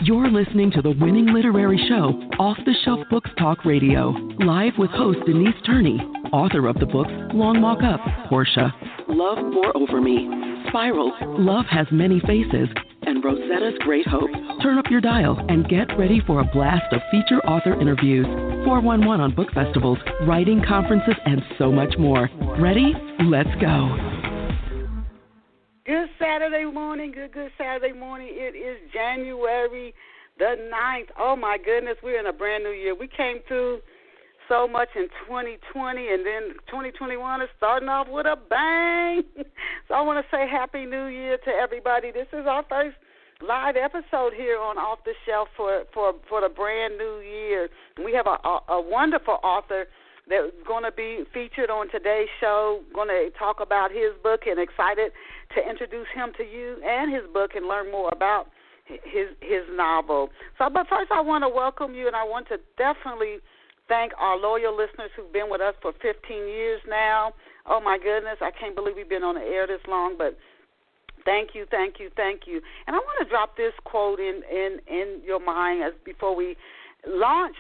You're listening to the winning literary show, Off the Shelf Books Talk Radio, live with host Denise Turney, author of the books Long Mock-Up, Portia, Love Pour Over Me, Spiral, Love Has Many Faces, and Rosetta's Great Hope. Turn up your dial and get ready for a blast of feature author interviews, 411 on book festivals, writing conferences, and so much more. Ready? Let's go. Good Saturday morning, good Saturday morning. It is January the 9th. Oh, my goodness, we're in a brand new year. We came through so much in 2020, and then 2021 is starting off with a bang. So I want to say Happy New Year to everybody. This is our first live episode here on Off the Shelf for the brand new year. We have a wonderful author that's going to be featured on today's show, going to talk about his book, and excited to introduce him to you and his book and learn more about his novel. But first I want to welcome you, and I want to definitely thank our loyal listeners who've been with us for 15 years now. Oh, my goodness, I can't believe we've been on the air this long, but thank you. And I want to drop this quote in your mind before we launch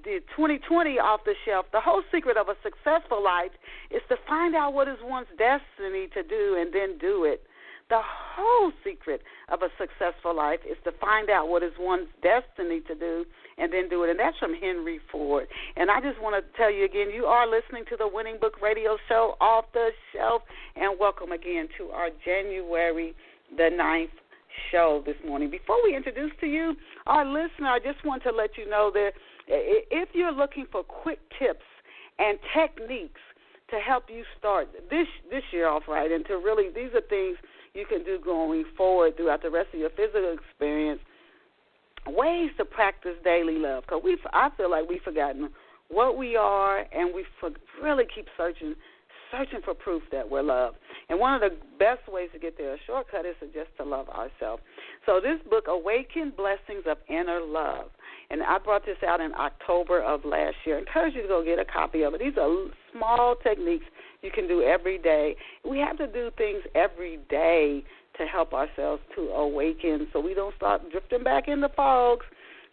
the 2020 Off the Shelf. The whole secret of a successful life is to find out what is one's destiny to do and then do it. The whole secret of a successful life is to find out what is one's destiny to do and then do it. And that's from Henry Ford. And I just want to tell you again, you are listening to the Winning Book Radio Show, Off the Shelf, and welcome again to our January the 9th show this morning. Before we introduce to you our listener, I just want to let you know that if you're looking for quick tips and techniques to help you start this year off right, and to really, these are things you can do going forward throughout the rest of your physical experience, ways to practice daily love, because I feel like we've forgotten what we are, and we really keep searching for proof that we're loved. And one of the best ways to get there, a shortcut, is just to love ourselves. So this book, Awaken Blessings of Inner Love, and I brought this out in October of last year. I encourage you to go get a copy of it. These are small techniques you can do every day. We have to do things every day to help ourselves to awaken so we don't start drifting back into fogs.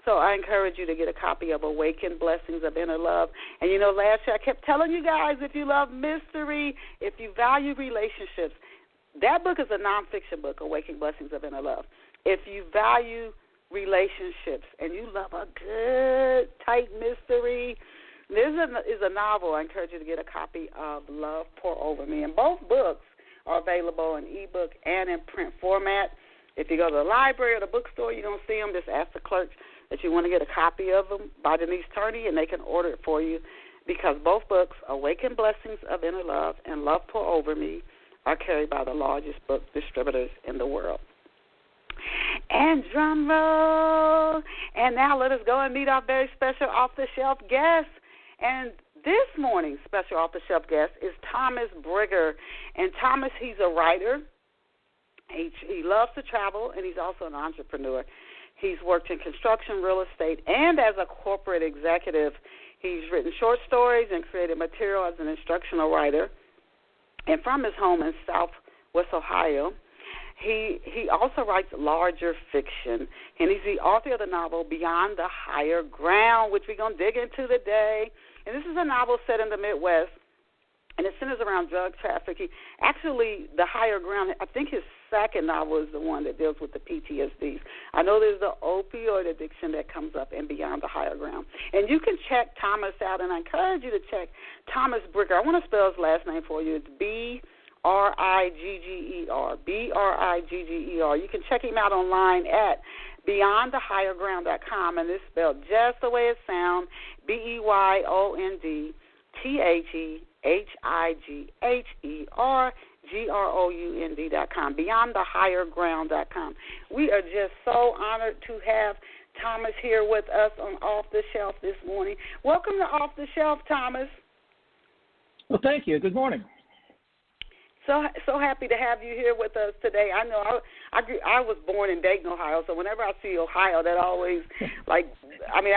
So I encourage you to get a copy of Awaken Blessings of Inner Love. And, last year I kept telling you guys, if you love mystery, if you value relationships, that book is a nonfiction book, Awaken Blessings of Inner Love. If you value relationships and you love a good, tight mystery, this is a novel. I encourage you to get a copy of Love Pour Over Me. And both books are available in ebook and in print format. If you go to the library or the bookstore, you don't see them, just ask the clerk that you want to get a copy of them by Denise Turney, and they can order it for you, because both books, Awaken Blessings of Inner Love and Love Pour Over Me, are carried by the largest book distributors in the world. And drum roll. And now let us go and meet our very special off-the-shelf guest. And this morning's special off-the-shelf guest is Thomas Brigger. And Thomas, he's a writer. He loves to travel, and he's also an entrepreneur. He's worked in construction, real estate, and as a corporate executive. He's written short stories and created material as an instructional writer. And from his home in Southwest Ohio, he also writes larger fiction. And he's the author of the novel Beyond the Higher Ground, which we're going to dig into today. And this is a novel set in the Midwest, and it centers around drug trafficking. Actually, The Higher Ground, I think his second novel is the one that deals with the PTSDs. I know there's the opioid addiction that comes up in Beyond the Higher Ground. And you can check Thomas out, and I encourage you to check Thomas Brigger. I want to spell his last name for you. It's Brigger, Brigger. You can check him out online at beyondthehigherground.com, and it's spelled just the way it sounds, BeyondTheHigherGround.com, beyondthehigherground.com. We are just so honored to have Thomas here with us on Off the Shelf this morning. Welcome to Off the Shelf, Thomas. Well, thank you. Good morning. So happy to have you here with us today. I know I was born in Dayton, Ohio, so whenever I see Ohio, that always I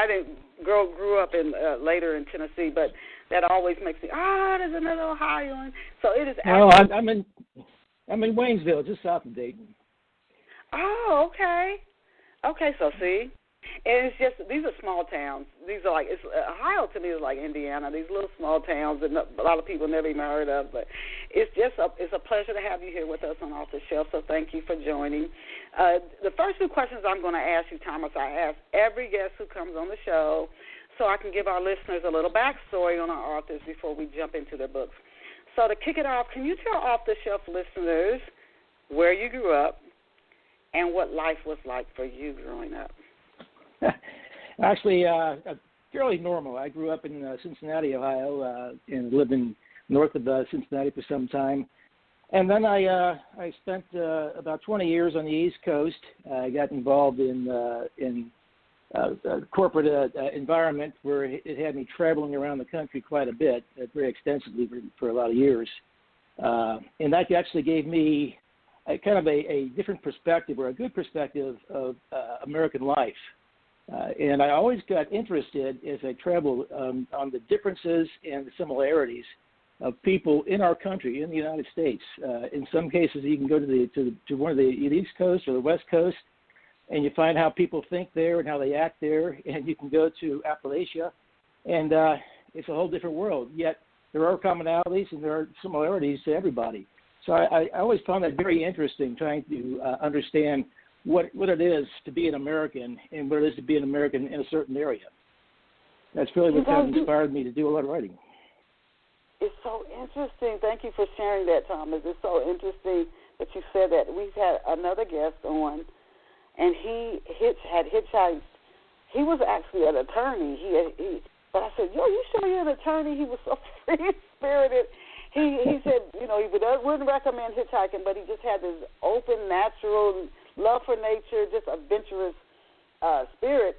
didn't grew up in later in Tennessee, but that always makes me there's another Ohioan. So it is. Oh, I'm in Waynesville, just south of Dayton. Oh, okay. Okay, so see, and it's just these are small towns. These are like Ohio to me is like Indiana. These little small towns that a lot of people never even heard of. But it's a pleasure to have you here with us on Off the Shelf. So thank you for joining. The first two questions I'm going to ask you, Thomas, I ask every guest who comes on the show, so I can give our listeners a little backstory on our authors before we jump into their books. So to kick it off, can you tell Off the Shelf listeners where you grew up and what life was like for you growing up? Actually, fairly normal. I grew up in Cincinnati, Ohio, and lived in north of Cincinnati for some time. And then I spent about 20 years on the East Coast. I got involved in a corporate environment where it had me traveling around the country quite a bit, very extensively for a lot of years. And that actually gave me kind of a different perspective, or a good perspective of American life. And I always got interested as I traveled on the differences and the similarities of people in our country, in the United States. In some cases, you can go to one of the East Coast or the West Coast, and you find how people think there and how they act there. And you can go to Appalachia, and it's a whole different world. Yet there are commonalities and there are similarities to everybody. So I always found that very interesting, trying to understand what it is to be an American and what it is to be an American in a certain area. That's really what kind of inspired me to do a lot of writing. It's so interesting. Thank you for sharing that, Thomas. It's so interesting that you said that. We've had another guest on, and he had hitchhiked. He was actually an attorney. But I said, yo, you sure you're an attorney? He was so free-spirited. He said, he wouldn't recommend hitchhiking, but he just had this open, natural love for nature, just adventurous spirit.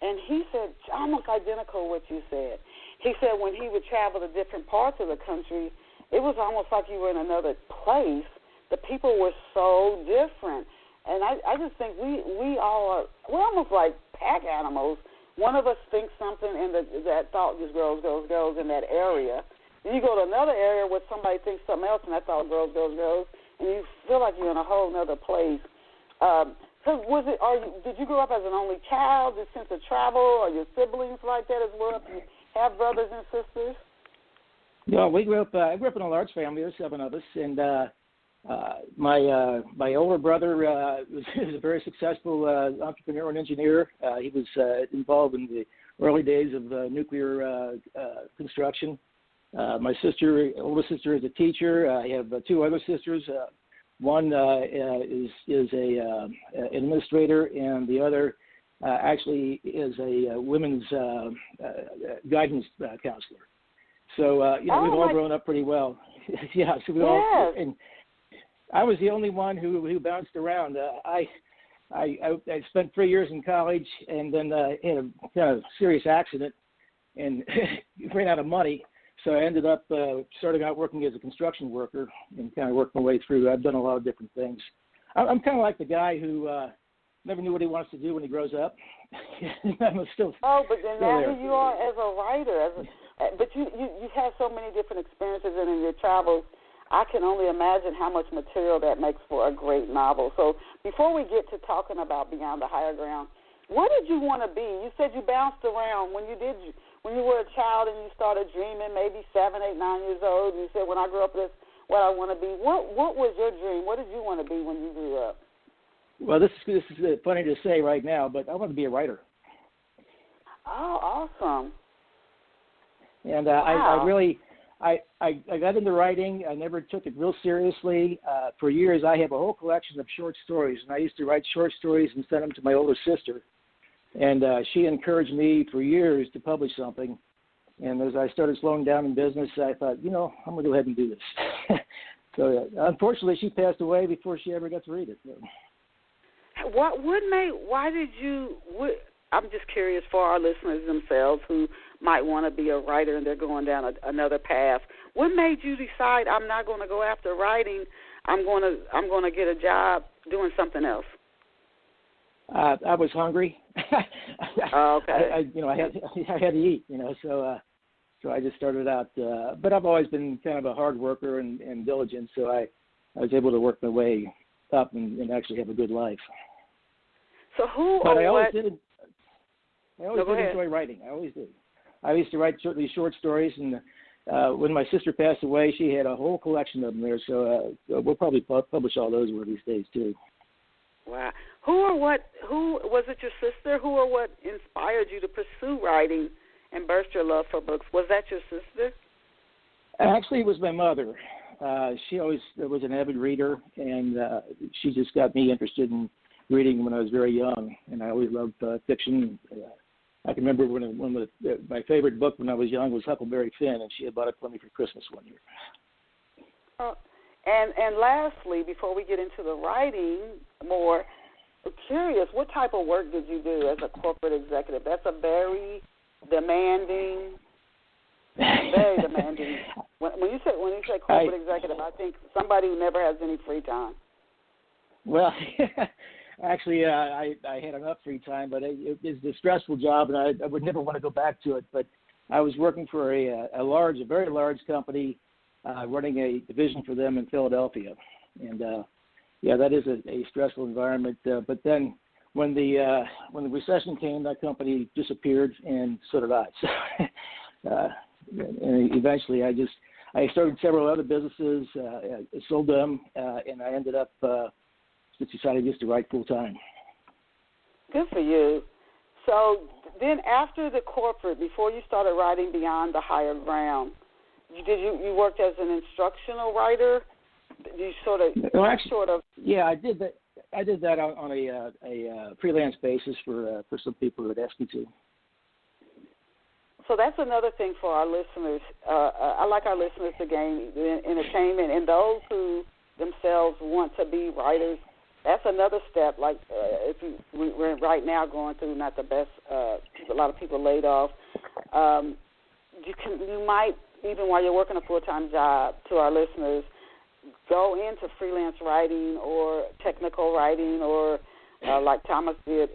And he said, almost identical what you said. He said when he would travel to different parts of the country, it was almost like you were in another place. The people were so different. And I just think we're almost like pack animals. One of us thinks something, and that thought just goes in that area. Then you go to another area where somebody thinks something else, and that thought goes, and you feel like you're in a whole other place. So did you grow up as an only child, this sense of travel, or your siblings like that as well? Do you have brothers and sisters? No, I grew up in a large family. There's 7 of us, and my older brother was a very successful entrepreneur and engineer. He was involved in the early days of nuclear construction. My older sister, is a teacher. I have 2 other sisters. One is an administrator, and the other actually is a women's guidance counselor. So we've all grown up pretty well. Yeah, so we all. And I was the only one who bounced around. I spent 3 years in college, and then had a kind of serious accident and ran out of money. So I ended up starting out working as a construction worker and kind of worked my way through. I've done a lot of different things. I'm kind of like the guy who never knew what he wants to do when he grows up. I'm still but then now there. Here you are as a writer. But you have so many different experiences in your travels. I can only imagine how much material that makes for a great novel. So before we get to talking about Beyond the Higher Ground, what did you want to be? You said you bounced around when you were a child and you started dreaming, maybe 7, 8, 9 years old. And you said, when I grow up, that's what I want to be. What was your dream? What did you want to be when you grew up? Well, this is funny to say right now, but I want to be a writer. Oh, awesome. And wow. I got into writing. I never took it real seriously. For years, I have a whole collection of short stories, and I used to write short stories and send them to my older sister. And she encouraged me for years to publish something. And as I started slowing down in business, I thought, I'm going to go ahead and do this. So unfortunately, she passed away before she ever got to read it. I'm just curious for our listeners themselves who might want to be a writer and they're going down another path. What made you decide I'm not going to go after writing? I'm going to get a job doing something else. I was hungry. Okay. I had to eat, so I just started out. But I've always been kind of a hard worker and diligent, so I was able to work my way up and actually have a good life. So who but or I always what? did. I always did enjoy writing. I always did. I used to write these short stories, and when my sister passed away, she had a whole collection of them there. So we'll probably publish all those one of these days too. Wow. Who or what? Who was it? Your sister? Who or what inspired you to pursue writing and burst your love for books? Was that your sister? Actually, it was my mother. She always was an avid reader, and she just got me interested in reading when I was very young. And I always loved fiction. I can remember when my favorite book when I was young was Huckleberry Finn, and she had bought it for me for Christmas one year. And lastly, before we get into the writing more, I'm curious, what type of work did you do as a corporate executive? That's a very demanding. When you say corporate executive, I think somebody who never has any free time. Well, actually, I had enough free time, but it was a stressful job, and I would never want to go back to it. But I was working for a very large company, running a division for them in Philadelphia, and that is a stressful environment. But then when the recession came, that company disappeared, and so did I. So, and eventually, I started several other businesses, sold them, and I ended up just decided just to write full time. Good for you. So then, after the corporate, before you started writing Beyond the Higher Ground, you worked as an instructional writer? You Yeah, I did that. I did that on a freelance basis for some people that asked me to. So that's another thing for our listeners. I like our listeners to gain entertainment, and those who themselves want to be writers. That's another step. Like we're right now going through not the best. A lot of people laid off. You might, even while you're working a full-time job, to our listeners, go into freelance writing or technical writing or like Thomas did,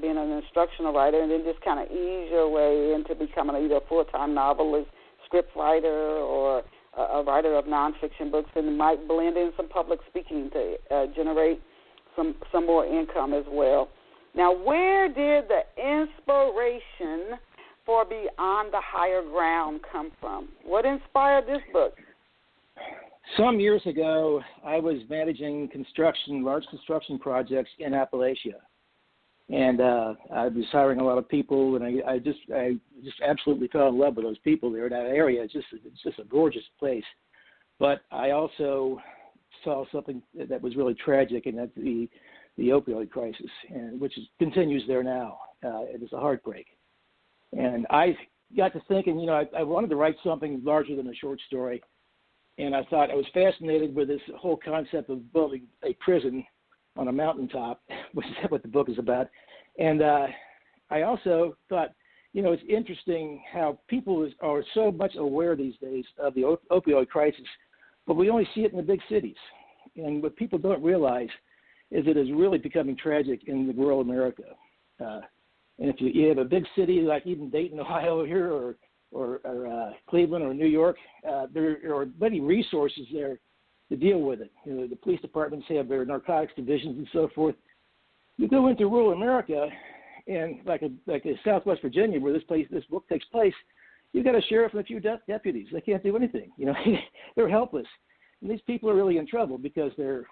being an instructional writer, and then just kind of ease your way into becoming either a full-time novelist, script writer, or a writer of nonfiction books, and might blend in some public speaking to generate some more income as well. Now, where did the inspiration for Beyond the Higher Ground come from? What inspired this book? Some years ago, I was managing large construction projects in Appalachia, and I was hiring a lot of people, and I just absolutely fell in love with those people there. That area, it's just a gorgeous place. But I also saw something that was really tragic, and that's the opioid crisis, and which continues there now. It is a heartbreak. And I got to thinking, I wanted to write something larger than a short story. And I thought I was fascinated with this whole concept of building a prison on a mountaintop, which is what the book is about. And I also thought, it's interesting how people are so much aware these days of the opioid crisis, but we only see it in the big cities. And what people don't realize is it is really becoming tragic in the rural America. And if you have a big city like even Dayton, Ohio here, or Cleveland or New York, there are many resources there to deal with it. The police departments have their narcotics divisions and so forth. You go into rural America, and like a Southwest Virginia, where this book takes place, you've got a sheriff and a few deputies. They can't do anything. They're helpless. And these people are really in trouble because they're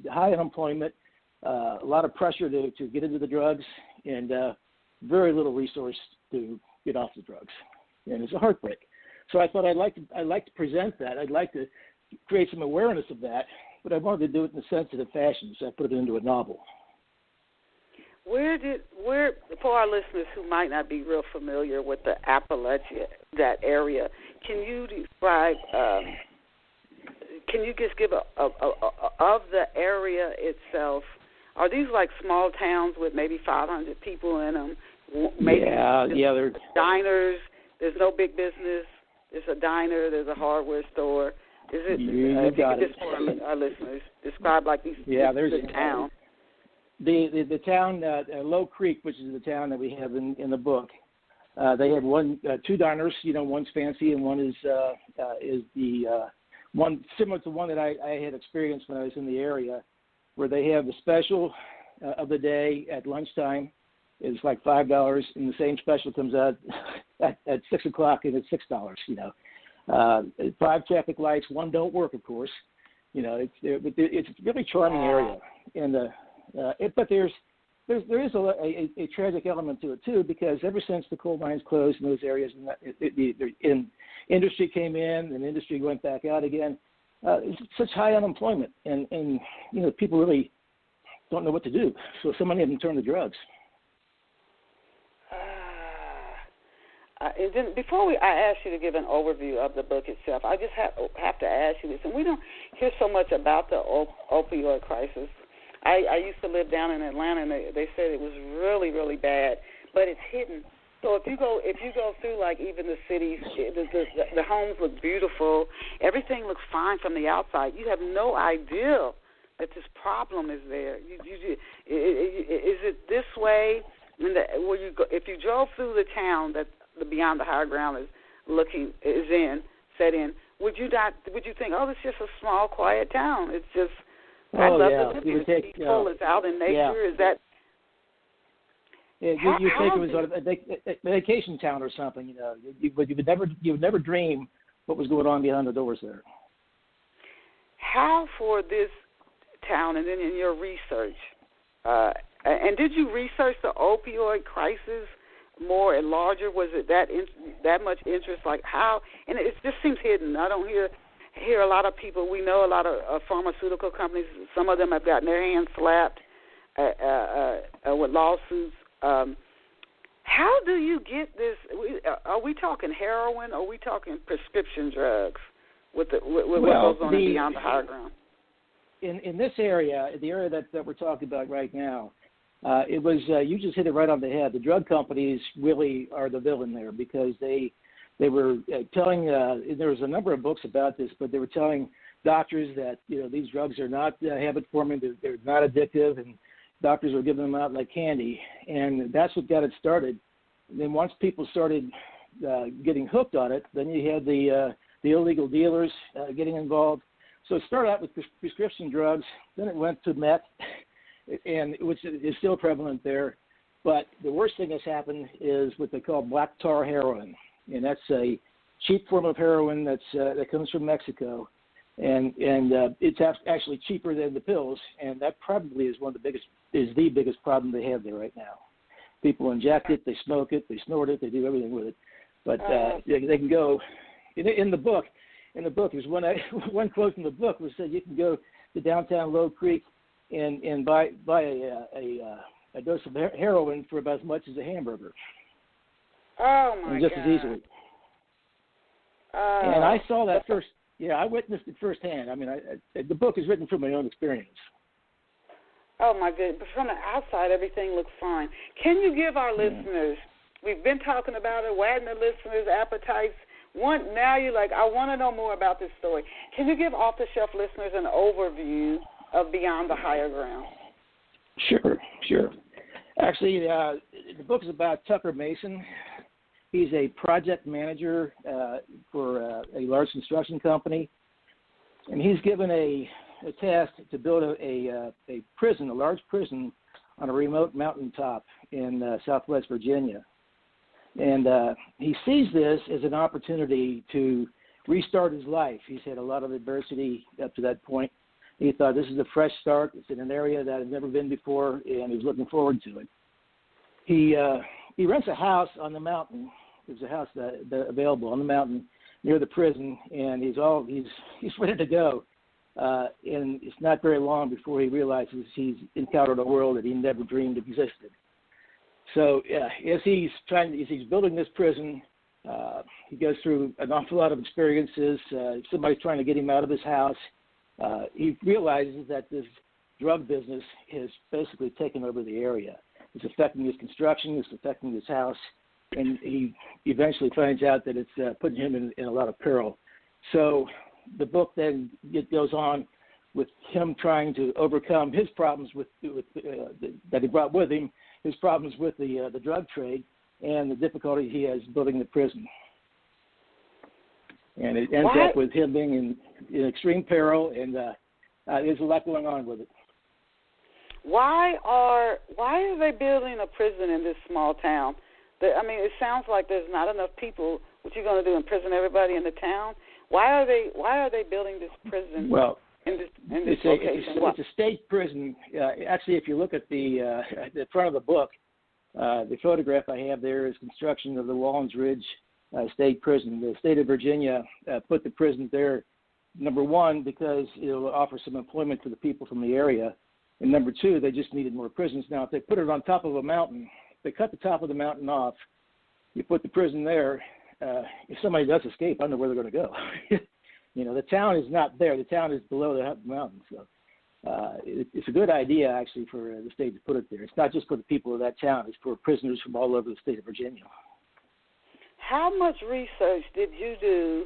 high unemployment, a lot of pressure to get into the drugs, and very little resource to get off the drugs. And it's a heartbreak. So I thought I'd like to present that. I'd like to create some awareness of that, but I wanted to do it in a sensitive fashion, so I put it into a novel. Where for our listeners who might not be real familiar with the Appalachia, that area, can you describe? Can you just give of the area itself? Are these like small towns with maybe 500 people in them? Maybe they're diners. There's no big business. There's a diner. There's a hardware store. Is it? You got it. Just for our listeners, describe like these. There's the town. The town, Low Creek, which is the town that we have in the book. They have two diners. One's fancy and one is the one similar to one that I had experienced when I was in the area, where they have the special of the day at lunchtime is like $5, and the same special comes out at 6 o'clock and it's $6. 5 traffic lights, 1 don't work, of course. It's a really charming area, and but there is a tragic element to it too, because ever since the coal mines closed in those areas, and industry came in and industry went back out again, it's such high unemployment, and people really don't know what to do. So many of them turn to drugs. And then before I ask you to give an overview of the book itself, I just have to ask you this, and we don't hear so much about the opioid crisis. I used to live down in Atlanta, and they said it was really, really bad, but it's hidden. So if you go through, like, even the cities, the homes look beautiful, everything looks fine from the outside. You have no idea that this problem is there. Is it this way? If you drove through the town that the Beyond the Higher Ground set in, would you think, oh, it's just a small, quiet town? It's just, I love to live here. It's peaceful, it's out in nature. Yeah. Is that? Yeah, you think it was a vacation town or something, you would never dream what was going on behind the doors there. How for this town, and then in your research, and did you research the opioid crisis more and larger? Was it that much interest? Like how? And it just seems hidden. I don't hear a lot of people. We know a lot of pharmaceutical companies. Some of them have gotten their hands slapped with lawsuits. How do you get this? Are we talking heroin? Or are we talking prescription drugs with what goes on Beyond the Higher Ground? In this area, the area that we're talking about right now, it was you just hit it right on the head. The drug companies really are the villain there, because they were telling. There was a number of books about this, but they were telling doctors that these drugs are not habit forming, they're not addictive, and doctors were giving them out like candy, and that's what got it started. And then once people started getting hooked on it, then you had the illegal dealers getting involved. So it started out with prescription drugs, then it went to meth, and which is still prevalent there. But the worst thing that's happened is what they call black tar heroin, and that's a cheap form of heroin that comes from Mexico. And it's actually cheaper than the pills, and that probably is the biggest problem they have there right now. People inject it, they smoke it, they snort it, they do everything with it. But they can go in the book. In the book, there's one quote in the book was that you can go to downtown Low Creek and buy a dose of heroin for about as much as a hamburger. Oh my God! Just as easily. And I saw that first. Yeah, I witnessed it firsthand. I mean, the book is written from my own experience. Oh, my goodness. But from the outside, everything looks fine. Can you give our listeners, we've been talking about it, wagging the listeners' appetites. Now you're like, I want to know more about this story. Can you give off-the-shelf listeners an overview of Beyond the Higher Ground? Sure. Actually, the book is about Tucker Mason. He's a project manager for a large construction company, and he's given a task to build a prison, a large prison, on a remote mountaintop in Southwest Virginia. And he sees this as an opportunity to restart his life. He's had a lot of adversity up to that point. He thought this is a fresh start. It's in an area that has never been before, and he's looking forward to it. He rents a house on the mountain. There's a house that available on the mountain near the prison, and he's ready to go. And it's not very long before he realizes he's encountered a world that he never dreamed existed. So as he's building this prison, he goes through an awful lot of experiences. Somebody's trying to get him out of his house. He realizes that this drug business has basically taken over the area. It's affecting his construction. It's affecting his house. And he eventually finds out that it's putting him in a lot of peril. So the book then goes on with him trying to overcome his problems that he brought with him, his problems with the drug trade, and the difficulty he has building the prison. And it ends up with him being in extreme peril, and there's a lot going on with it. Why are they building a prison in this small town? It sounds like there's not enough people. What you going to do? Imprison everybody in the town? Why are they building this prison? Well, in this location? It's a state prison. Actually, if you look at the front of the book, the photograph I have there is construction of the Wallens Ridge State Prison. The state of Virginia put the prison there, number one, because it'll offer some employment to the people from the area, and number two, they just needed more prisons. Now, if they put it on top of a mountain, if they cut the top of the mountain off, you put the prison there, if somebody does escape, I don't know where they're going to go. The town is not there. The town is below the mountain. So it's a good idea, actually, for the state to put it there. It's not just for the people of that town. It's for prisoners from all over the state of Virginia. How much research did you do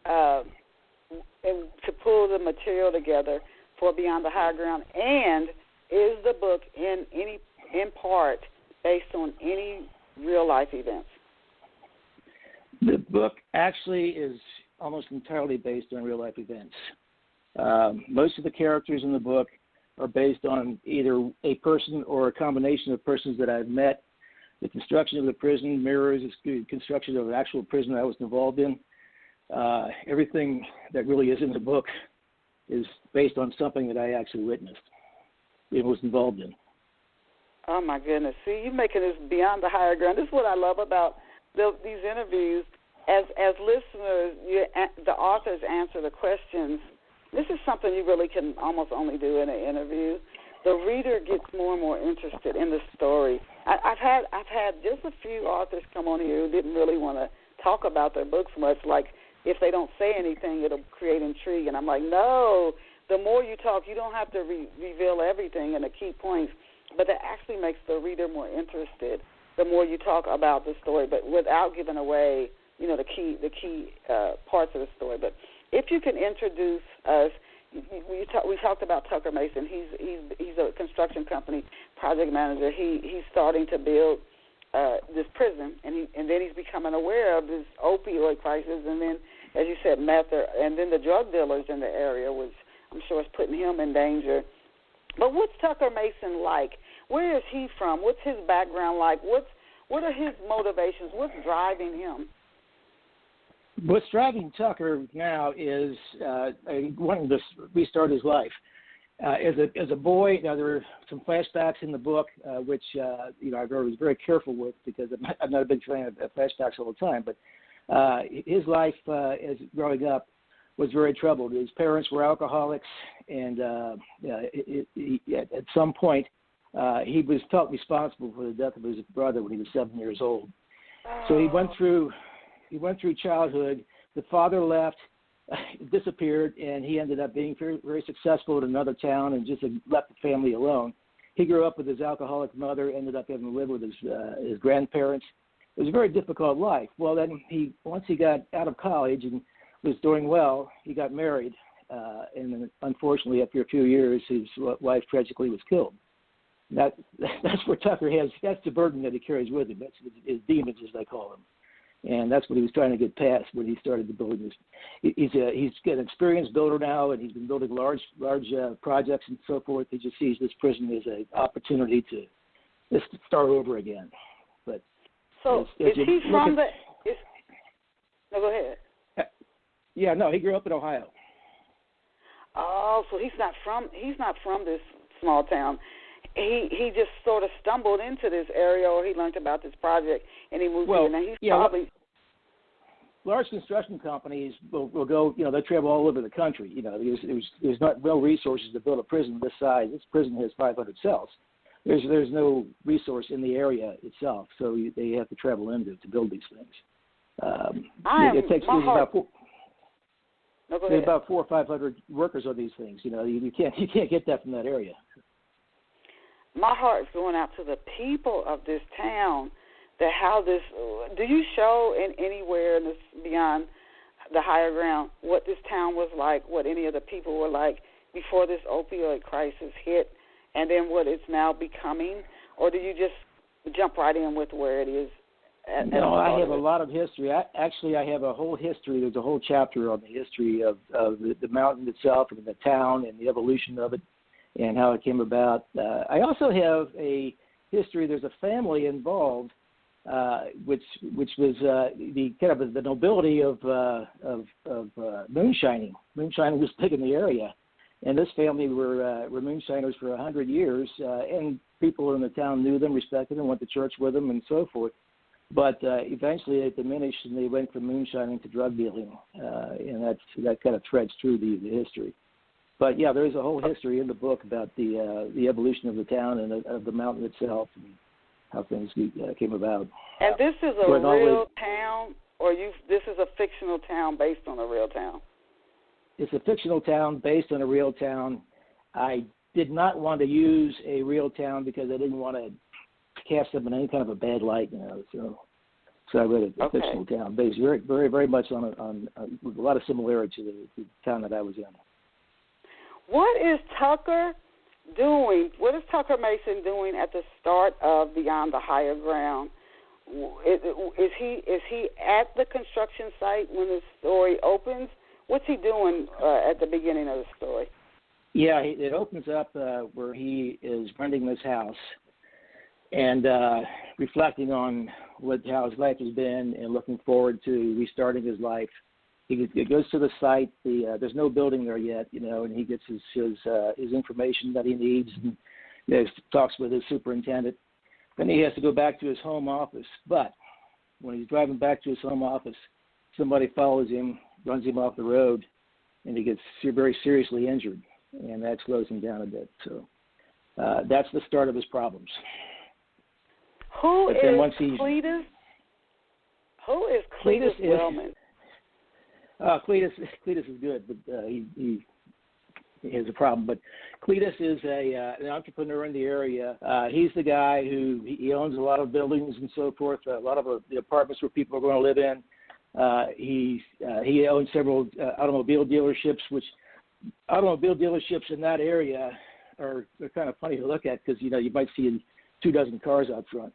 to pull the material together for Beyond the Higher Ground? And is the book in part based on any real-life events? The book actually is almost entirely based on real-life events. Most of the characters in the book are based on either a person or a combination of persons that I've met. The construction of the prison mirrors the construction of an actual prison I was involved in. Everything that really is in the book is based on something that I actually witnessed and was involved in. Oh, my goodness. See, you're making this Beyond the Higher Ground. This is what I love about these interviews. As listeners, the authors answer the questions. This is something you really can almost only do in an interview. The reader gets more and more interested in the story. I've had just a few authors come on here who didn't really want to talk about their books much. Like, if they don't say anything, it'll create intrigue. And I'm like, no, the more you talk, you don't have to reveal everything and the key points, but that actually makes the reader more interested the more you talk about the story, but without giving away, the key parts of the story. But if you can introduce us, we talked about Tucker Mason. He's a construction company project manager. He's starting to build this prison, and then he's becoming aware of this opioid crisis, and then, as you said, meth, and then the drug dealers in the area, which I'm sure is putting him in danger. But what's Tucker Mason like? Where is he from? What's his background like? What are his motivations? What's driving him? What's driving Tucker now is wanting to restart his life. As a boy, now there are some flashbacks in the book, which I was very careful with because I'm not a big fan of flashbacks all the time. But his life as growing up was very troubled. His parents were alcoholics, and at some point he was felt responsible for the death of his brother when he was 7 years old. So he went through childhood. The father left, disappeared, and he ended up being very, very successful in another town and just left the family alone. He grew up with his alcoholic mother, ended up having to live with his grandparents. It was a very difficult life. Well, then once he got out of college and was doing well, he got married, and then unfortunately, after a few years, his wife tragically was killed. That's where Tucker has. That's the burden that he carries with him. That's his demons, as they call them. And that's what he was trying to get past when he started the building. He's an experienced builder now, and he's been building large projects and so forth. He just sees this prison as an opportunity to just start over again. But so is he from the? No, go ahead. Yeah, no, he grew up in Ohio. Oh, so he's not from this small town. He just sort of stumbled into this area, or he learned about this project, and he moved here. Now he's probably large construction companies will go. They travel all over the country. There's not no resources to build a prison this size. This prison has 500 cells. There's no resource in the area itself, so they have to travel in to build these things. It takes about 400 or 500 workers on these things. You can't get that from that area. My heart's going out to the people of this town. That how this do you show anywhere in this Beyond the Higher Ground what this town was like, what any of the people were like before this opioid crisis hit, and then what it's now becoming, or do you just jump right in with where it is? No, I have a lot of history. I have a whole history. There's a whole chapter on the history of the mountain itself and the town and the evolution of it. and how it came about. I also have a history. There's a family involved, which was the kind of the nobility of moonshining. Moonshining was big in the area, and this family were moonshiners for 100 years, and people in the town knew them, respected them, went to church with them, and so forth. But eventually it diminished, and they went from moonshining to drug dealing, and that kind of threads through the history. But yeah, there's a whole history in the book about the evolution of the town and of the mountain itself and how things came about. And this is a real town, or this is a fictional town based on a real town? It's a fictional town based on a real town. I did not want to use a real town because I didn't want to cast them in any kind of a bad light, So I read a fictional town based very, very, very much on with a lot of similarity to the town that I was in. What is Tucker doing? What is Tucker Mason doing at the start of Beyond the Higher Ground? Is he at the construction site when the story opens? What's he doing at the beginning of the story? Yeah, it opens up where he is renting this house and reflecting on how his life has been and looking forward to restarting his life. He goes to the site. There's no building there yet, and he gets his information that he needs and talks with his superintendent. Then he has to go back to his home office. But when he's driving back to his home office, somebody follows him, runs him off the road, and he gets very seriously injured, and that slows him down a bit. So that's the start of his problems. Who is Cletus? Who is Cletus Wellman? Cletus is good, but he has a problem. But Cletus is an entrepreneur in the area. He's the guy who he owns a lot of buildings and so forth, a lot of the apartments where people are going to live in. He owns several automobile dealerships, which automobile dealerships in that area are kind of funny to look at because, you might see 24 cars out front.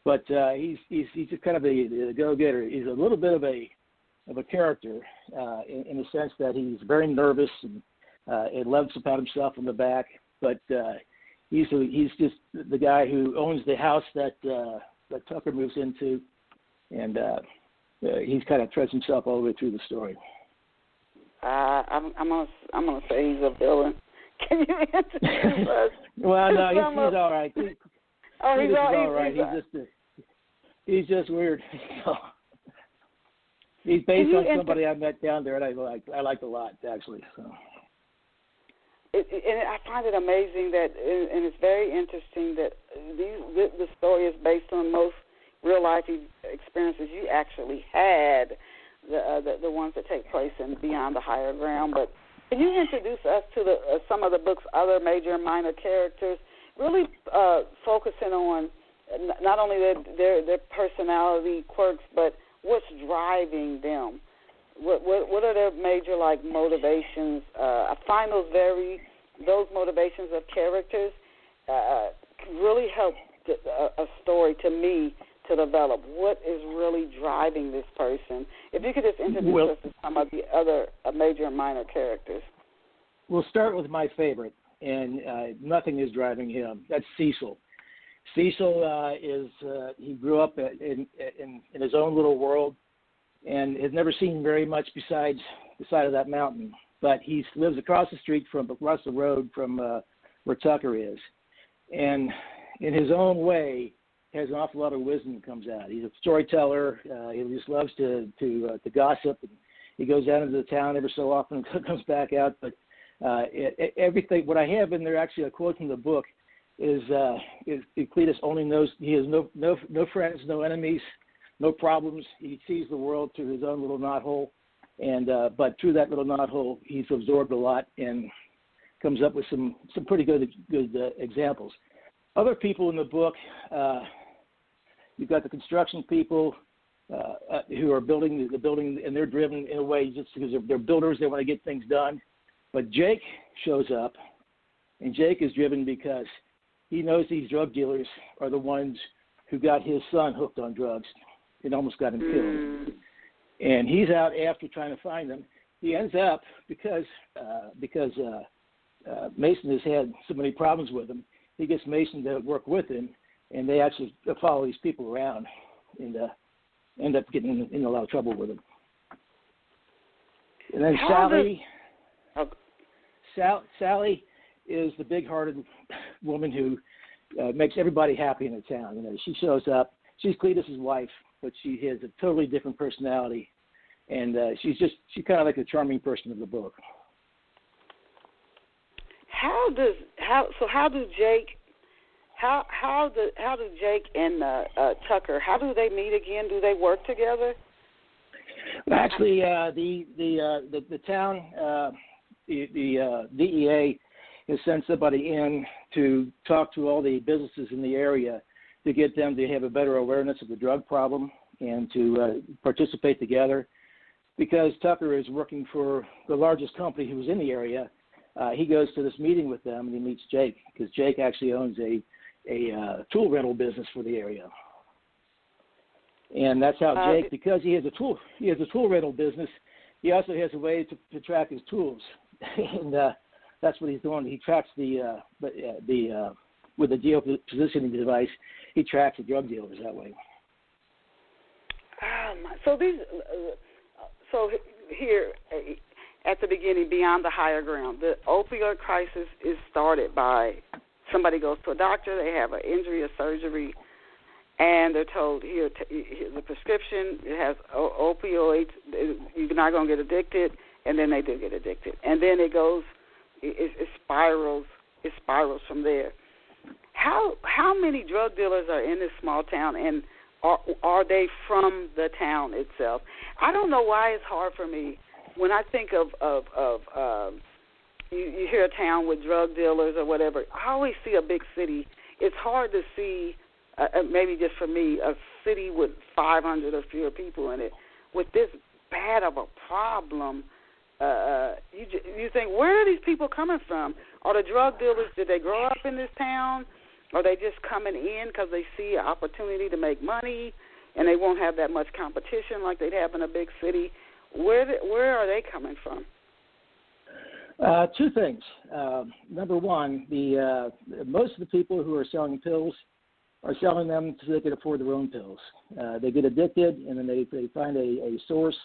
But he's just kind of the go-getter. He's a little bit of a character in the sense that he's very nervous and loves to pat himself on the back. But he's just the guy who owns the house that Tucker moves into, and he's kind of treads himself all the way through the story. I'm gonna say he's a villain. Can you introduce us? Well, no, he's all right. He's all right. He's just weird. He's based on somebody I met down there, and I liked a lot, actually. So. And I find it amazing that, and it's very interesting that the story is based on most real-life experiences you actually had, the ones that take place in Beyond the Higher Ground. But can you introduce us to some of the book's other major and minor characters, really focusing on not only their personality quirks, but what's driving them? What are their major motivations? I find those motivations of characters really help a story to me to develop. What is really driving this person? If you could just introduce us to some of the other major and minor characters. We'll start with my favorite, and nothing is driving him. That's Cecil. Cecil he grew up in his own little world and has never seen very much besides the side of that mountain. But he lives across the road from where Tucker is, and in his own way has an awful lot of wisdom that comes out. He's a storyteller. He just loves to gossip. And he goes down into the town every so often and comes back out. But everything, what I have in there, actually a quote from the book, is Cletus only knows he has no friends, no enemies, no problems. He sees the world through his own little knothole, and but through that little knothole, he's absorbed a lot and comes up with some pretty good examples. Other people in the book, you've got the construction people who are building the building, and they're driven in a way just because they're builders. They want to get things done. But Jake shows up, and Jake is driven because he knows these drug dealers are the ones who got his son hooked on drugs and almost got him killed. And he's out after trying to find them. He ends up because Mason has had so many problems with him. He gets Mason to work with him, and they actually follow these people around and end up getting in a lot of trouble with him. And then Sally is the big-hearted woman who makes everybody happy in the town. You know, she shows up. She's Cletus's wife, but she has a totally different personality, and she's kind of like the charming person of the book. How do Jake and Tucker, how do they meet again? Do they work together? Well, actually, the town, the DEA has sent somebody in to talk to all the businesses in the area to get them to have a better awareness of the drug problem and to participate together. Because Tucker is working for the largest company who's in the area, he goes to this meeting with them and he meets Jake, because Jake actually owns a tool rental business for the area. And that's how Jake, because he has a tool rental business, he also has a way to track his tools, and that's what he's doing. He tracks with the geopositioning device, he tracks the drug dealers that way. So here at the beginning, beyond the higher ground, the opioid crisis is started by somebody goes to a doctor, they have an injury or surgery, and they're told, here's the prescription, it has opioids, you're not going to get addicted, and then they do get addicted. And then it goes, it spirals from there. How many drug dealers are in this small town, and are they from the town itself? I don't know why it's hard for me when I think of you hear a town with drug dealers or whatever. I always see a big city. It's hard to see, maybe just for me, a city with 500 or fewer people in it with this bad of a problem. You think, where are these people coming from? Are the drug dealers, did they grow up in this town? Are they just coming in because they see an opportunity to make money and they won't have that much competition like they'd have in a big city? Where are they coming from? Two things. Number one, most of the people who are selling pills are selling them so they can afford their own pills. They get addicted, and then they find a source,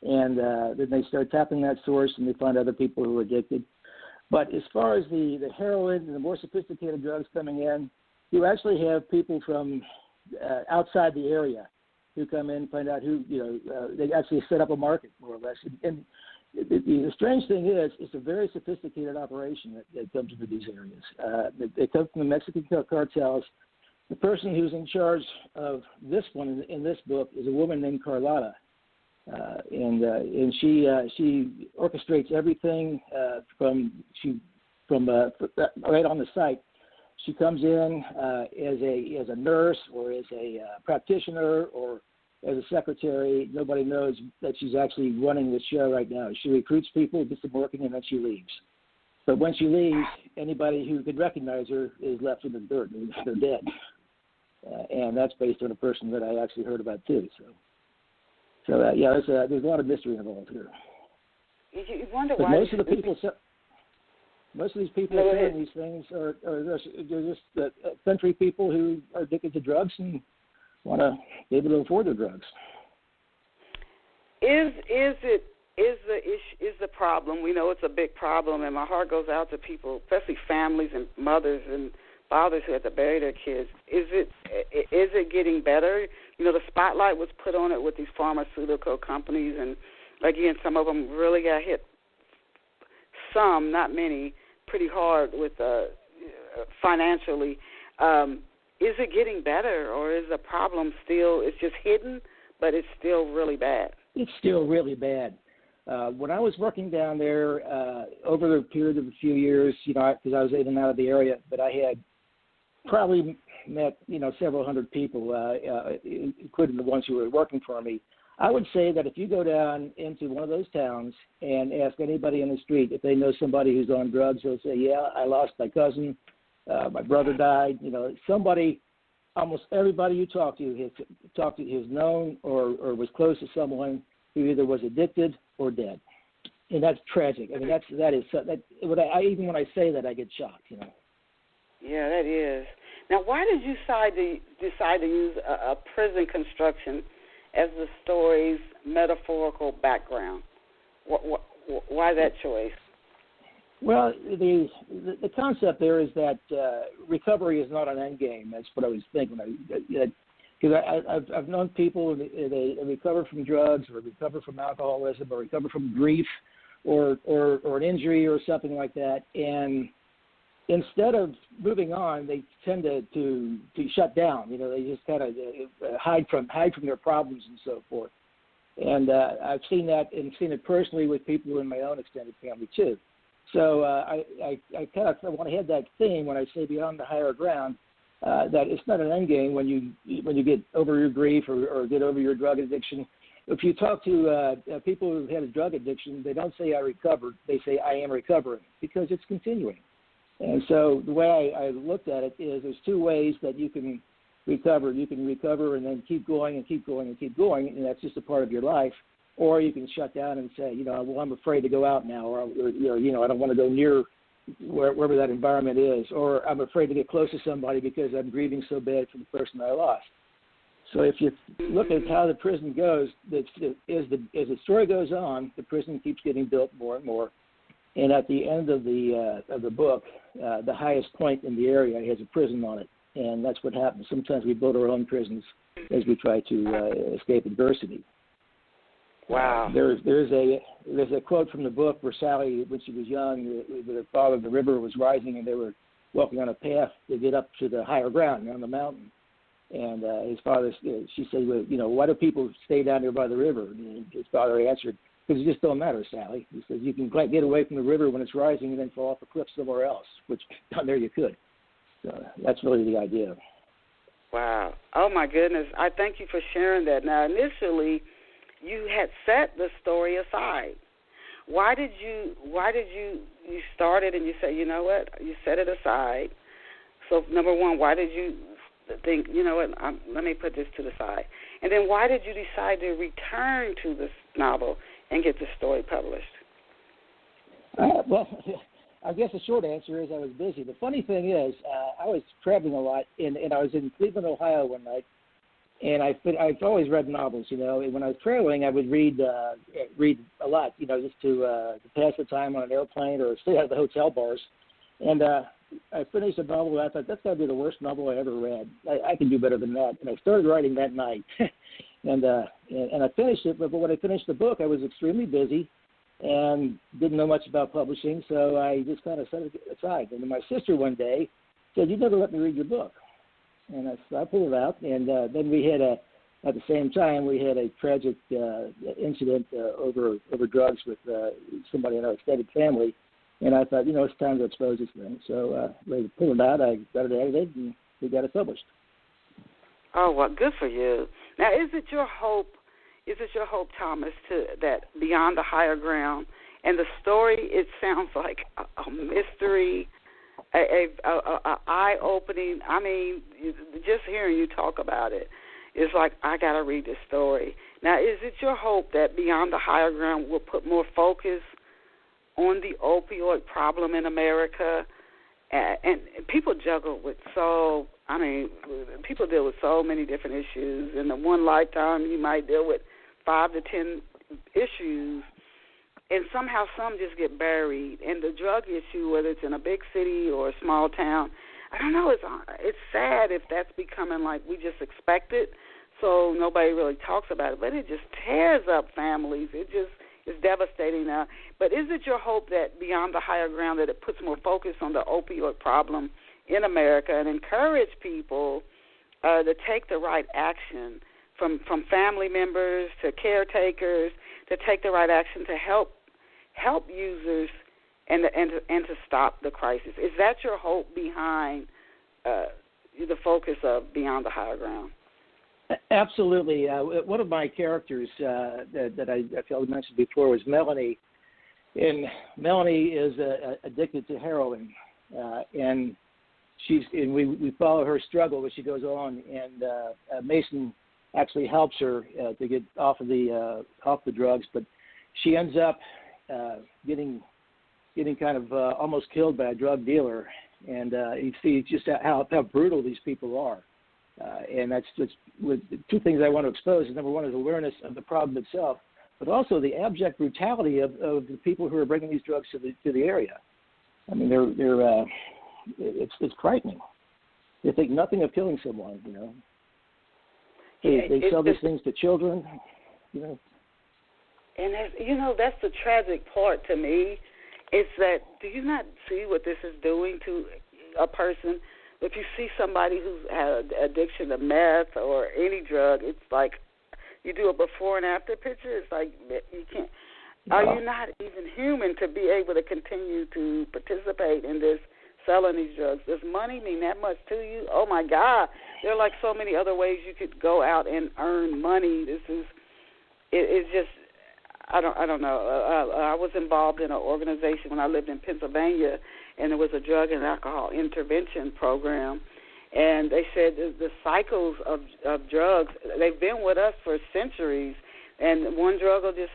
and then they start tapping that source, and they find other people who are addicted. But as far as the heroin and the more sophisticated drugs coming in, you actually have people from outside the area who come in and find out who, they actually set up a market, more or less. And the strange thing is, it's a very sophisticated operation that comes into these areas. They come from the Mexican cartels. The person who's in charge of this one in this book is a woman named Carlotta, and she orchestrates everything from right on the site. She comes in as a nurse or as a practitioner or as a secretary. Nobody knows that she's actually running the show right now. She recruits people, gets them working, and then she leaves. But when she leaves, anybody who could recognize her is left in the dirt. They're dead. And that's based on a person that I actually heard about too. So there's a lot of mystery involved here. You wonder but why. Most of these people saying these things are just country people who are addicted to drugs and want to be able to afford their drugs. Is the problem? We know it's a big problem, and my heart goes out to people, especially families and mothers and fathers who have to bury their kids. Is it getting better? The spotlight was put on it with these pharmaceutical companies, and again, some of them really got hit. Some, not many, pretty hard with financially. Is it getting better, or is the problem still? It's just hidden, but it's still really bad. It's still really bad. When I was working down there over the period of a few years, because I was in and out of the area, but I had probably met, several hundred people, including the ones who were working for me. I would say that if you go down into one of those towns and ask anybody in the street if they know somebody who's on drugs, they'll say, yeah, I lost my cousin, my brother died. Somebody, almost everybody you talk to has known or was close to someone who either was addicted or dead. and that's tragic. I mean, even when I say that, I get shocked. Yeah, that is. Now, why did you decide to use a prison construction as the story's metaphorical background? Why that choice? Well, the concept there is that recovery is not an end game. That's what I was thinking. Because I've known people, they recover from drugs or recover from alcoholism or recover from grief or an injury or something like that, and instead of moving on, they tend to shut down. They just kind of hide from their problems and so forth. And I've seen that and seen it personally with people in my own extended family too. So I kind of want to head that theme when I say beyond the higher ground, that it's not an end game when you get over your grief or get over your drug addiction. If you talk to people who've had a drug addiction, they don't say I recovered. They say I am recovering, because it's continuing. And so the way I looked at it is there's two ways that you can recover. You can recover and then keep going and keep going and keep going, and that's just a part of your life. Or you can shut down and say, well, I'm afraid to go out now, or I don't want to go near wherever that environment is, or I'm afraid to get close to somebody because I'm grieving so bad for the person I lost. So if you look at how the prison goes, as the story goes on, the prison keeps getting built more and more. And at the end of the book, the highest point in the area has a prison on it, and that's what happens. Sometimes we build our own prisons as we try to escape adversity. Wow. There's a quote from the book where Sally, when she was young, with her father, the river was rising, and they were walking on a path to get up to the higher ground on the mountain. And his father, she said, well, why do people stay down there by the river? And his father answered, because it just don't matter, Sally. He says, you can get away from the river when it's rising and then fall off a cliff somewhere else, which down there you could. So that's really the idea. Wow. Oh, my goodness. I thank you for sharing that. Now, initially, you had set the story aside. Why did you started and you say, you know what, you set it aside. So, number one, why did you think, you know what, let me put this to the side? And then why did you decide to return to this novel and get the story published? Well, I guess the short answer is I was busy. The funny thing is I was traveling a lot, and I was in Cleveland, Ohio one night, and I've always read novels, and when I was traveling, I would read a lot, just to pass the time on an airplane or stay out of the hotel bars. And I finished a novel, and I thought, that's got to be the worst novel I ever read. I can do better than that. And I started writing that night. and I finished it, but when I finished the book, I was extremely busy and didn't know much about publishing, so I just kind of set it aside. And then my sister one day said, you never let me read your book. And I pulled it out, and then we had at the same time, we had a tragic incident over drugs with somebody in our extended family, and I thought, it's time to expose this thing. So I pulled it out, I got it edited, and we got it published. Oh, well, good for you. Now, is it your hope, Thomas, that Beyond the Higher Ground, and the story, it sounds like a mystery, a eye-opening. I mean, just hearing you talk about it, it's like, I got to read this story. Now, is it your hope that Beyond the Higher Ground will put more focus on the opioid problem in America? And people juggle with people deal with so many different issues. In the one lifetime, you might deal with 5 to 10 issues, and somehow some just get buried. And the drug issue, whether it's in a big city or a small town, I don't know, it's sad if that's becoming like we just expect it, so nobody really talks about it. But it just tears up families. It just is devastating now. But is it your hope that Beyond the Higher Ground, that it puts more focus on the opioid problem in America and encourage people to take the right action, from family members to caretakers, to take the right action to help users and to stop the crisis? Is that your hope behind the focus of Beyond the Higher Ground? Absolutely. One of my characters that I mentioned before was Melanie, and Melanie is addicted to heroin, and we follow her struggle as she goes on, and Mason actually helps her to get off the drugs, but she ends up getting kind of almost killed by a drug dealer, and you see just how brutal these people are. And that's with two things I want to expose. Number one is awareness of the problem itself, but also the abject brutality of the people who are bringing these drugs to the area. I mean, it's frightening. They think nothing of killing someone, you know. They sell these things to children, you know. And that's the tragic part to me. It's that, do you not see what this is doing to a person? If you see somebody who's had addiction to meth or any drug, it's like you do a before and after picture. It's like you can't. Are you not even human to be able to continue to participate in this, selling these drugs? Does money mean that much to you? Oh my God! There are like so many other ways you could go out and earn money. It's just. I don't know. I was involved in an organization when I lived in Pennsylvania, and there was a drug and alcohol intervention program. And they said the cycles of drugs, they've been with us for centuries. And one drug will just,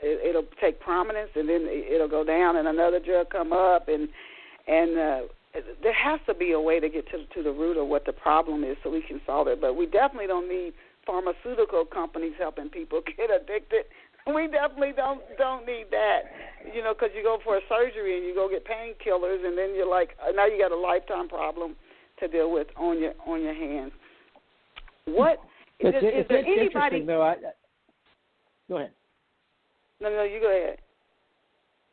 it'll take prominence, and then it'll go down, and another drug come up. And there has to be a way to get to the root of what the problem is so we can solve it. But we definitely don't need pharmaceutical companies helping people get addicted. We definitely don't need that, you know, because you go for a surgery and you go get painkillers, and then you're like, now you got a lifetime problem to deal with on your hands. What is there anybody? Though, go ahead. No, you go ahead.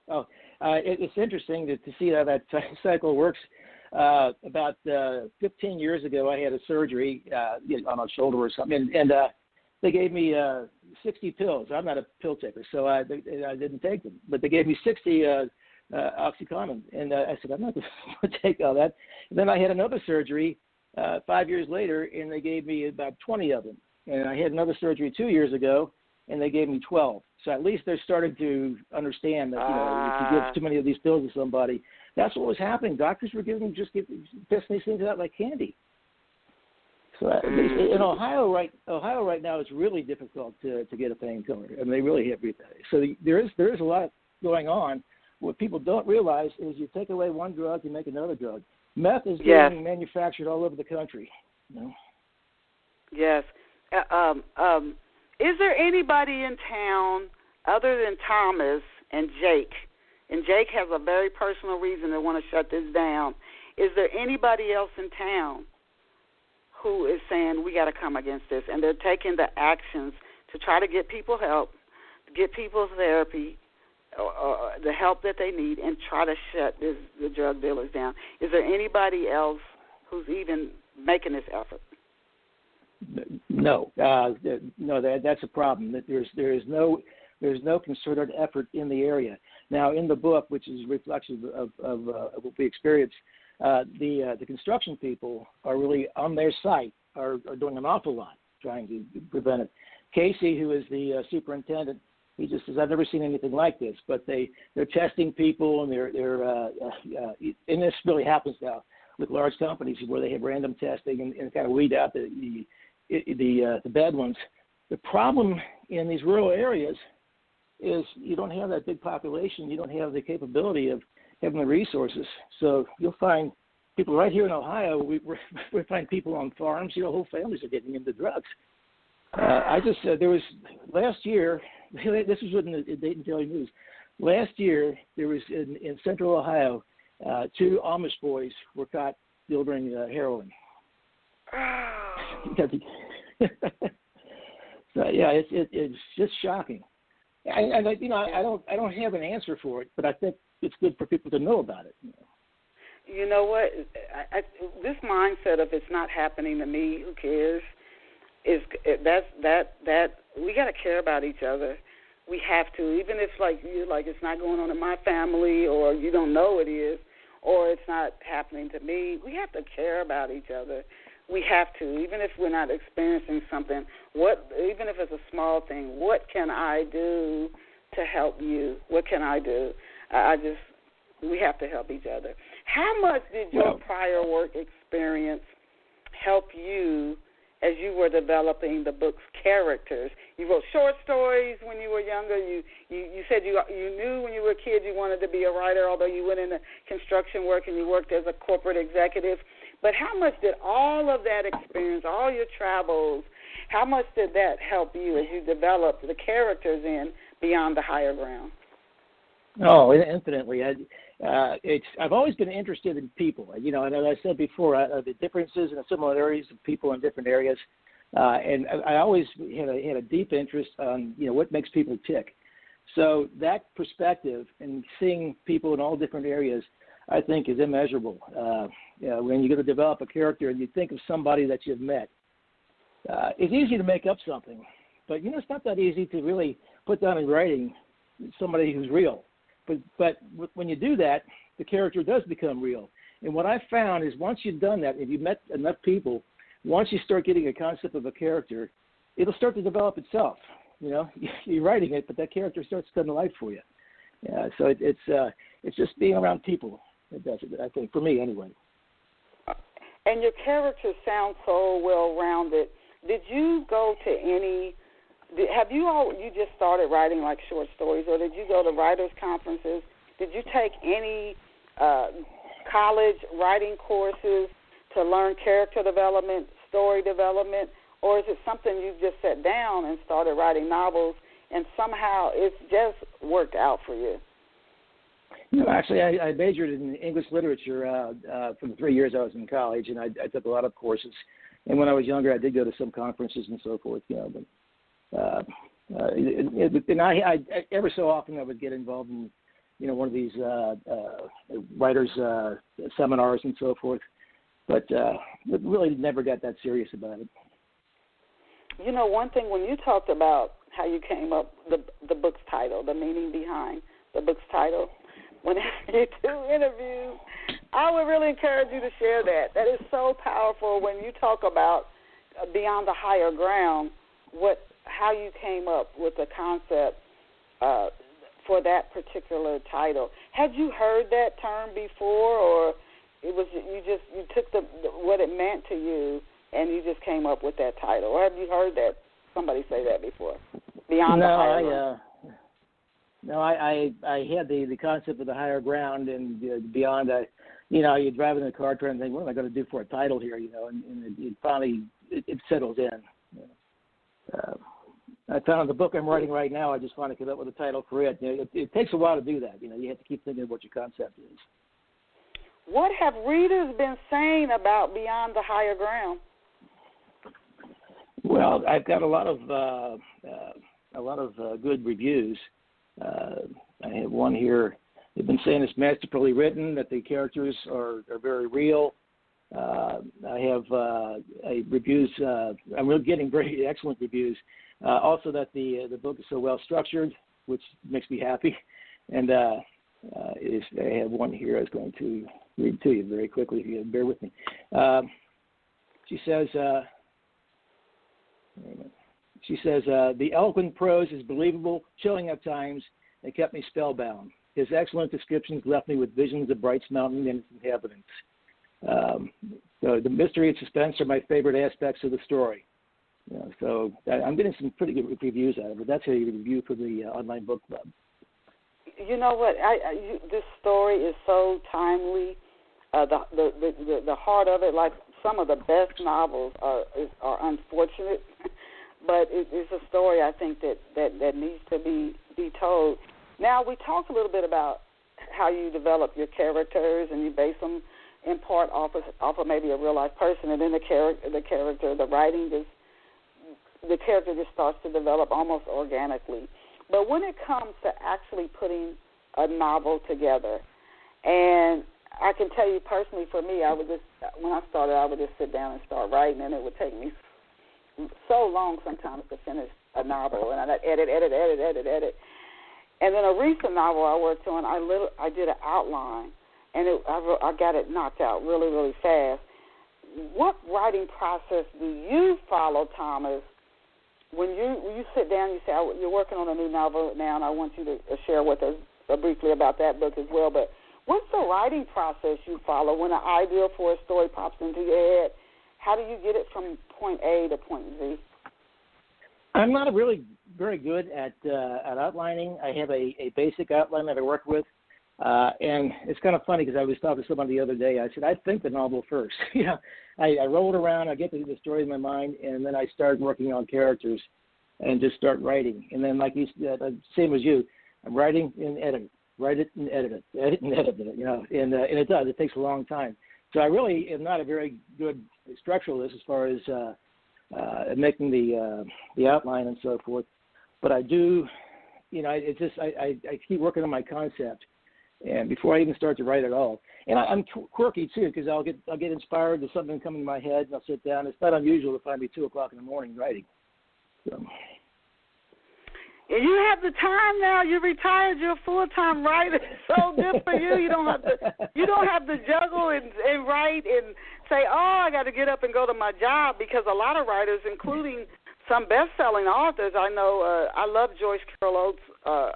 Oh, it's interesting to see how that cycle works. About 15 years ago, I had a surgery on a shoulder or something, and they gave me 60 pills. I'm not a pill taker, so I didn't take them. But they gave me 60 Oxycontin, and I said, I'm not going to take all that. And then I had another surgery 5 years later, and they gave me about 20 of them. And I had another surgery 2 years ago, and they gave me 12. So at least they're starting to understand that, if you give too many of these pills to somebody, that's what was happening. Doctors were pissing these things out like candy. So in Ohio right now, it's really difficult to get a painkiller, and they really have. So there is a lot going on. What people don't realize is you take away one drug, you make another drug. Meth is being manufactured all over the country. You know? Yes. Is there anybody in town other than Thomas and Jake? And Jake has a very personal reason to want to shut this down. Is there anybody else in town who is saying we got to come against this, and they're taking the actions to try to get people help, get people therapy, or the help that they need, and try to shut the drug dealers down? Is there anybody else who's even making this effort? No, that's a problem. That there's no concerted effort in the area. Now, in the book, which is reflexive of what we experienced, the construction people are really on their site are doing an awful lot trying to prevent it. Casey, who is the superintendent, he just says, I've never seen anything like this. But they're testing people, and and this really happens now with large companies where they have random testing and kind of weed out the bad ones. The problem in these rural areas is you don't have that big population. You don't have the capability of having the resources. So you'll find people right here in Ohio. We find people on farms. Whole families are getting into drugs. I just there was last year. This was in the Dayton Daily News. Last year there was in Central Ohio, 2 Amish boys were caught delivering heroin. So yeah, it's just shocking. I don't have an answer for it, but I think it's good for people to know about it. You know what? This mindset of it's not happening to me, who cares? That we got to care about each other. We have to, even if it's not going on in my family, or you don't know it is, or it's not happening to me. We have to care about each other. We have to, even if we're not experiencing something. Even if it's a small thing, what can I do to help you? What can I do? We have to help each other. How much did your prior work experience help you as you were developing the book's characters? You wrote short stories when you were younger. You said you knew when you were a kid you wanted to be a writer, although you went into construction work and you worked as a corporate executive. But how much did all of that experience, all your travels, how much did that help you as you developed the characters in Beyond the Higher Ground? Oh, infinitely. I've always been interested in people. And as I said before, the differences and the similarities of people in different areas, and I always had a deep interest on what makes people tick. So that perspective and seeing people in all different areas, I think, is immeasurable. When you're going to develop a character and you think of somebody that you've met, it's easy to make up something, but it's not that easy to really put down in writing somebody who's real. But when you do that, the character does become real. And what I found is once you've done that, if you've met enough people, once you start getting a concept of a character, it'll start to develop itself. You're writing it, but that character starts to come to life for you. So it's just being around people that does it, I think, for me anyway. And your characters sound so well-rounded. Did you go to any... you just started writing like short stories, or did you go to writers' conferences? Did you take any college writing courses to learn character development, story development, or is it something you just sat down and started writing novels and somehow it's just worked out for you? Actually, I majored in English literature for the 3 years I was in college, and I took a lot of courses. And when I was younger, I did go to some conferences and so forth, but and I every so often I would get involved in one of these writers seminars and so forth, but really never got that serious about it. One thing when you talked about how you came up the book's title, the meaning behind the book's title, when you do interviews, I would really encourage you to share that. That is so powerful when you talk about Beyond the Higher Ground, how you came up with the concept for that particular title. Had you heard that term before, or it was you took what it meant to you and you just came up with that title, or have you heard that somebody say that before? Beyond the Higher Ground. No, I had the concept of the higher ground and beyond. You're driving in the car trying to think, what am I going to do for a title here? And it finally it settles in. I found the book I'm writing right now, I just want to come up with a title for it. It takes a while to do that. You have to keep thinking of what your concept is. What have readers been saying about Beyond the Higher Ground? Well, I've got a lot of good reviews. I have one here. They've been saying it's masterfully written, that the characters are very real. I have reviews. I'm really getting very excellent reviews. Also, that the book is so well structured, which makes me happy. And I have one here I was going to read to you very quickly, if you bear with me. She says, the eloquent prose is believable, chilling at times, and kept me spellbound. His excellent descriptions left me with visions of Bright's Mountain and its inhabitants. The mystery and suspense are my favorite aspects of the story. So I'm getting some pretty good reviews out of it. That's a review for the online book club. You know what? This story is so timely. The heart of it, like some of the best novels, are unfortunate, but it's a story I think that needs to be told. Now, we talked a little bit about how you develop your characters and you base them in part off of maybe a real life person, and then the character, the character just starts to develop almost organically. But when it comes to actually putting a novel together, and I can tell you personally, for me, when I started, I would just sit down and start writing, and it would take me so long sometimes to finish a novel, and I'd edit. And then a recent novel I worked on, I did an outline, and I got it knocked out really, really fast. What writing process do you follow, Thomas, when you sit down, you say, you're working on a new novel now, and I want you to share with us briefly about that book as well, but what's the writing process you follow when an idea for a story pops into your head? How do you get it from point A to point Z? I'm not really very good at outlining. I have a basic outline that I work with, and it's kind of funny because I was talking to someone the other day. I said, I think the novel first. I roll it around, I get the story in my mind, and then I start working on characters and just start writing. And then, like you said, same as you, I'm writing and editing, write it and edit it, edit and edit it, and it does. It takes a long time. So I really am not a very good structuralist as far as making the outline and so forth. But I do, I keep working on my concept, and before I even start to write at all. And I'm quirky too, because I'll get inspired to something come into my head, and I'll sit down. It's not unusual to find me 2:00 in the morning writing. So. And you have the time now. You're retired. You're a full-time writer. So good for you. You don't have to juggle and write and say, I got to get up and go to my job, because a lot of writers, including some best-selling authors, I know. I love Joyce Carol Oates.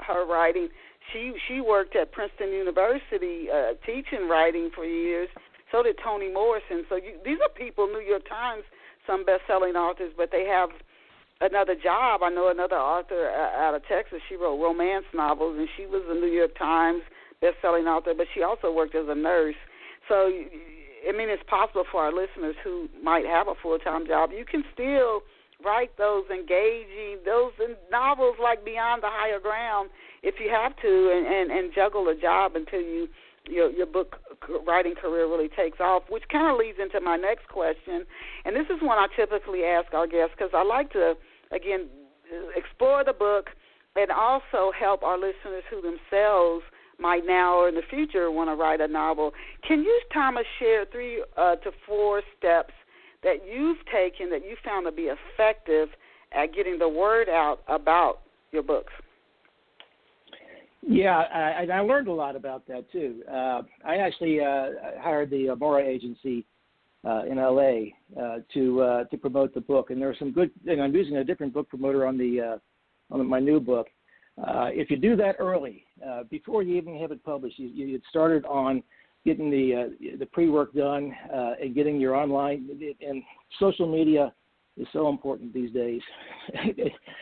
Her writing. She worked at Princeton University teaching writing for years. So did Toni Morrison. So these are people, New York Times, some best-selling authors, but they have another job. I know another author out of Texas. She wrote romance novels, and she was a New York Times best-selling author, but she also worked as a nurse. So, it's possible for our listeners who might have a full-time job. You can still write those engaging, those novels like Beyond the Higher Ground if you have to, and juggle a job until your book writing career really takes off, which kind of leads into my next question. And this is one I typically ask our guests, because I like to, again, explore the book and also help our listeners who themselves might now or in the future want to write a novel. Can you, Thomas, share 3 to 4 steps that you've taken that you found to be effective at getting the word out about your books? Yeah, I learned a lot about that too. I actually hired the Mora agency in L.A. To promote the book, and there are some good. And I'm using a different book promoter on my new book. If you do that early, before you even have it published, you started on getting the pre-work done and getting your online and social media is so important these days,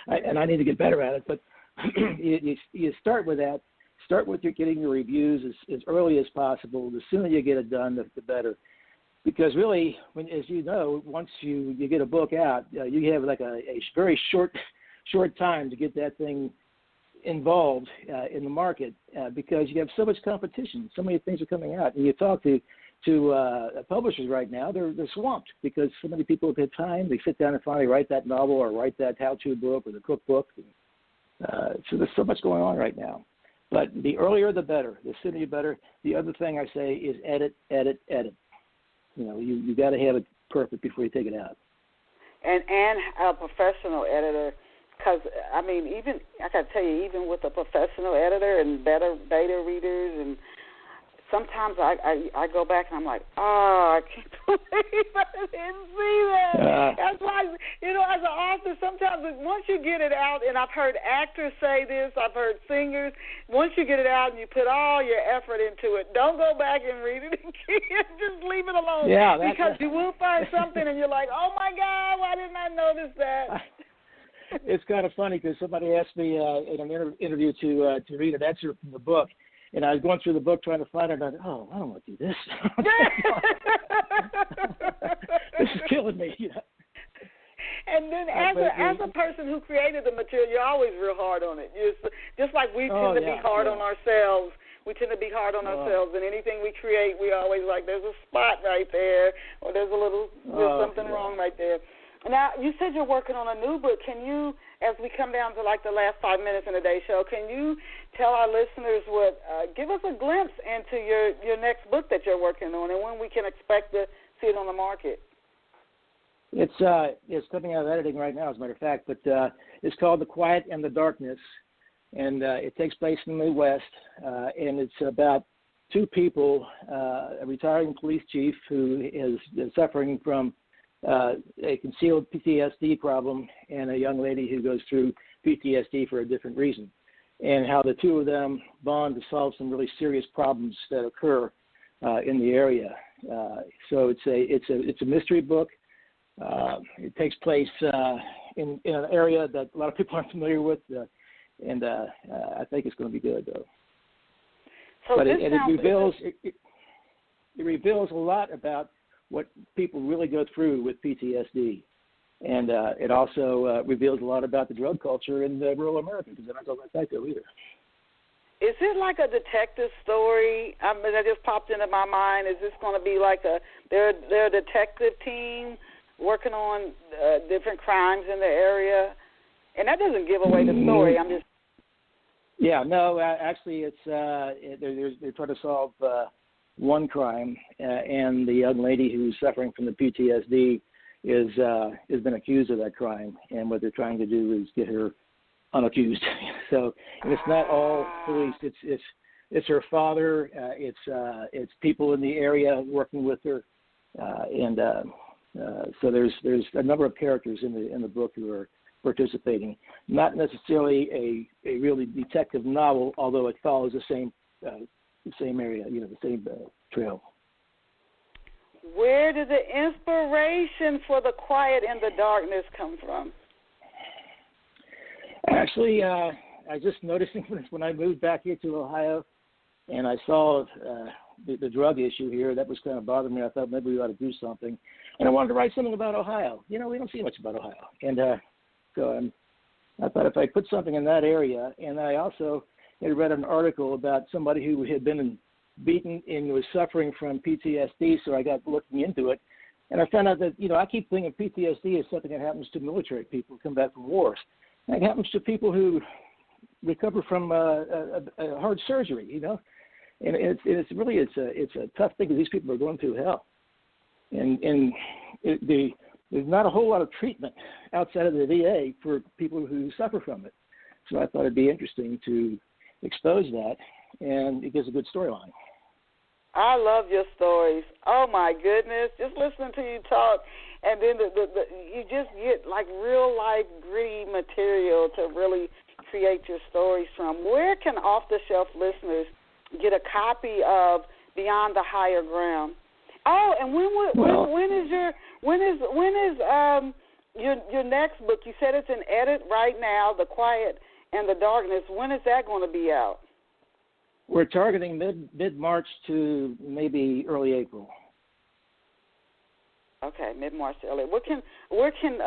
and I need to get better at it. But you start with that. Start with getting your reviews as early as possible. The sooner you get it done, the better. Because really, as you know, once you get a book out, you have like a very short time to get that thing involved in the market because you have so much competition. So many things are coming out. And you talk to publishers right now, they're swamped because so many people have had time. They sit down and finally write that novel or write that how-to book or the cookbook. So there's so much going on right now. But the earlier the better. The sooner the better. The other thing I say is edit. You got to have it perfect before you take it out. And a professional editor, because, even, I got to tell you, even with a professional editor and beta readers, and sometimes I go back and I'm like, I can't believe I didn't see that. That's why, as an author, sometimes once you get it out, and I've heard actors say this, I've heard singers, once you get it out and you put all your effort into it, don't go back and read it again. Just leave it alone. Yeah, because you will find something and you're like, oh, my God, why didn't I notice that? It's kind of funny because somebody asked me in an interview to read an excerpt from the book. And I was going through the book trying to find it, and I thought, I don't want to do this. This is killing me. And then as a person who created the material, you're always real hard on it. Just like we tend to be hard on ourselves. We tend to be hard on ourselves, and anything we create, we always like, there's a spot right there, or there's something wrong right there. Now, you said you're working on a new book. Can you, as we come down to like the last 5 minutes in the day show, can you tell our listeners give us a glimpse into your next book that you're working on and when we can expect to see it on the market? It's coming out of editing right now, as a matter of fact, but it's called The Quiet and the Darkness, and it takes place in the Midwest, and it's about two people, a retiring police chief who is suffering from a concealed PTSD problem and a young lady who goes through PTSD for a different reason, and how the two of them bond to solve some really serious problems that occur in the area. So it's a mystery book. It takes place in an area that a lot of people aren't familiar with, and I think it's going to be good, though. So but it reveals a lot about what people really go through with PTSD. And it also reveals a lot about the drug culture in rural America, because they're not going to let that go either. Is it like a detective story? I mean, that just popped into my mind. Is this going to be like they're a detective team working on different crimes in the area? And that doesn't give away the story. I'm just. Yeah, no, actually, it's they're trying to solve one crime, and the young lady who's suffering from the PTSD has been accused of that crime, and what they're trying to do is get her unaccused. So, and it's not all police. It's her father. It's people in the area working with her, and so there's a number of characters in the book who are participating. Not necessarily a really detective novel, although it follows the same area, the same trail. Where did the inspiration for The Quiet in the Darkness come from? Actually, I just noticed when I moved back here to Ohio, and I saw the drug issue here, that was kind of bothering me. I thought maybe we ought to do something, and I wanted to write something about Ohio. We don't see much about Ohio, and so I thought if I put something in that area, and I also had read an article about somebody who had been beaten and was suffering from PTSD, so I got looking into it, and I found out that, I keep thinking PTSD is something that happens to military people who come back from wars. It happens to people who recover from a hard surgery, and it's a tough thing because these people are going through hell, and there's not a whole lot of treatment outside of the VA for people who suffer from it. So I thought it'd be interesting to expose that, and it gives a good storyline. I love your stories. Oh, my goodness. Just listening to you talk, and then you just get like real-life, gritty material to really create your stories from. Where can off-the-shelf listeners get a copy of Beyond the Higher Ground? Oh, and when is your next book? You said it's in edit right now, The Quiet and the Darkness. When is that going to be out? We're targeting mid-March to maybe early April. Okay, mid-March to early. Where can listen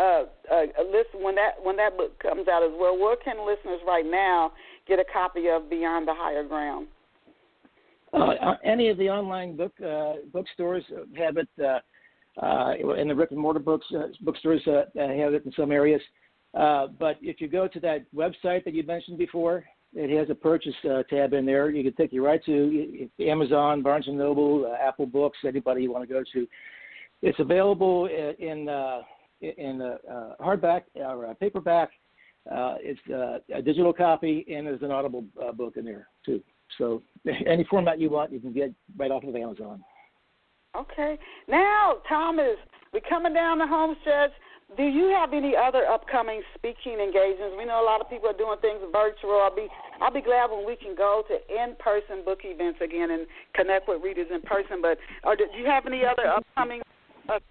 when that book comes out as well? Where can listeners right now get a copy of Beyond the Higher Ground? Any of the online bookstores have it. In the brick and mortar bookstores have it in some areas. But if you go to that website that you mentioned before, it has a purchase tab in there. You can take you right to Amazon, Barnes & Noble, Apple Books, anybody you want to go to. It's available in hardback or paperback. It's a digital copy, and there's an Audible book in there, too. So any format you want, you can get right off of Amazon. Okay. Now, Thomas, we're coming down the home stretch. Do you have any other upcoming speaking engagements? We know a lot of people are doing things virtual. I'll be glad when we can go to in-person book events again and connect with readers in person. But do you have any other upcoming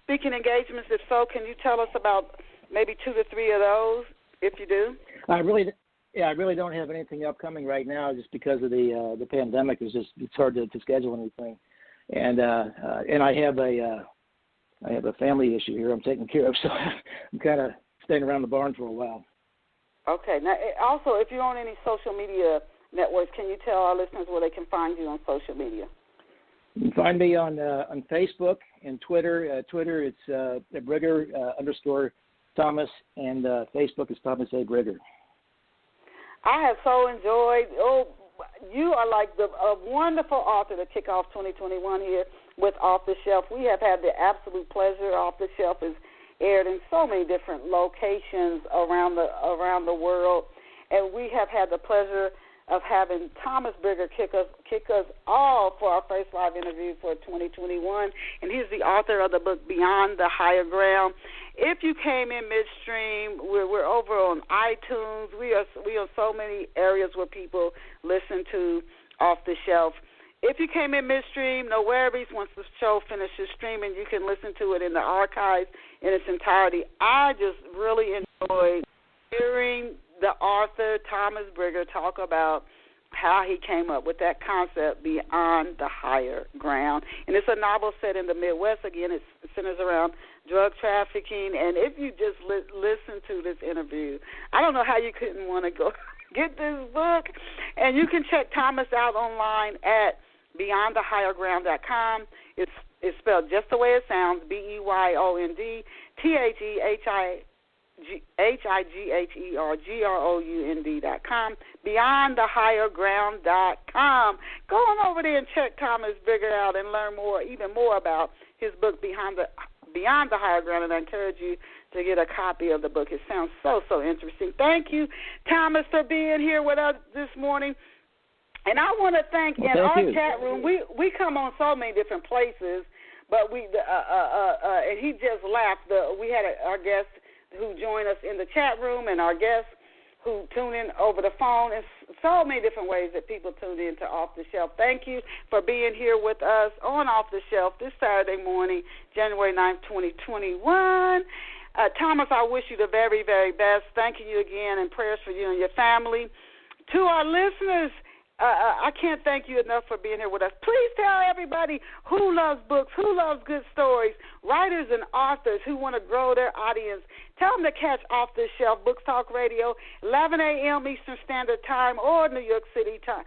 speaking engagements? If so, can you tell us about maybe 2 to 3 of those, if you do? I really don't have anything upcoming right now, just because of the pandemic. It's hard to schedule anything, and I have a family issue here I'm taking care of, so I'm kind of staying around the barn for a while. Okay. Now, also, if you're on any social media networks, can you tell our listeners where they can find you on social media? You can find me on Facebook and Twitter. Twitter, it's Brigger _Thomas, and Facebook is Thomas A. Brigger. I have so enjoyed. You are like a wonderful author to kick off 2021 here with Off the Shelf. We have had the absolute pleasure. Off the Shelf is aired in so many different locations around the world, and we have had the pleasure of having Thomas Brigger kick us off for our first live interview for 2021, and he's the author of the book Beyond the Higher Ground. If you came in midstream, we're over on iTunes. We are so many areas where people listen to Off the Shelf. If you came in midstream, no worries. Once the show finishes streaming, you can listen to it in the archives in its entirety. I just really enjoyed hearing the author, Thomas Brigger, talk about how he came up with that concept, Beyond the Higher Ground. And it's a novel set in the Midwest. Again, it centers around drug trafficking. And if you just listen to this interview, I don't know how you couldn't want to go get this book. And you can check Thomas out online at beyondthehigherground.com. It's spelled just the way it sounds, BEYONDTHIGHERGROUND.com, beyondthehigherground.com. Go on over there and check Thomas Brigger out and learn even more about his book, Beyond the Higher Ground, and I encourage you to get a copy of the book. It sounds so interesting. Thank you, Thomas, for being here with us this morning. And I want to thank our chat room. We come on so many different places, but and he just laughed. We had our guest who joined us in the chat room, and our guests who tune in over the phone, and so many different ways that people tuned in to Off the Shelf. Thank you for being here with us on Off the Shelf this Saturday morning, January 9th, 2021. Thomas, I wish you the very, very best. Thanking you again, and prayers for you and your family. To our listeners, I can't thank you enough for being here with us. Please tell everybody who loves books, who loves good stories, writers and authors who want to grow their audience. Tell them to catch Off the Shelf Books Talk Radio, 11 a.m. Eastern Standard Time, or New York City time.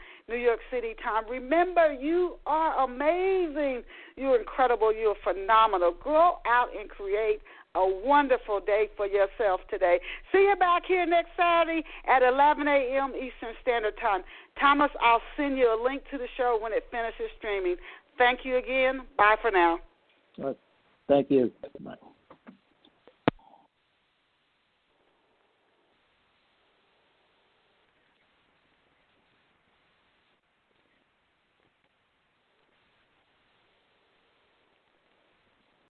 Remember, you are amazing. You're incredible. You're phenomenal. Grow out and create a wonderful day for yourself today. See you back here next Saturday at 11 a.m. Eastern Standard Time. Thomas, I'll send you a link to the show when it finishes streaming. Thank you again. Bye for now. Thank you. Bye.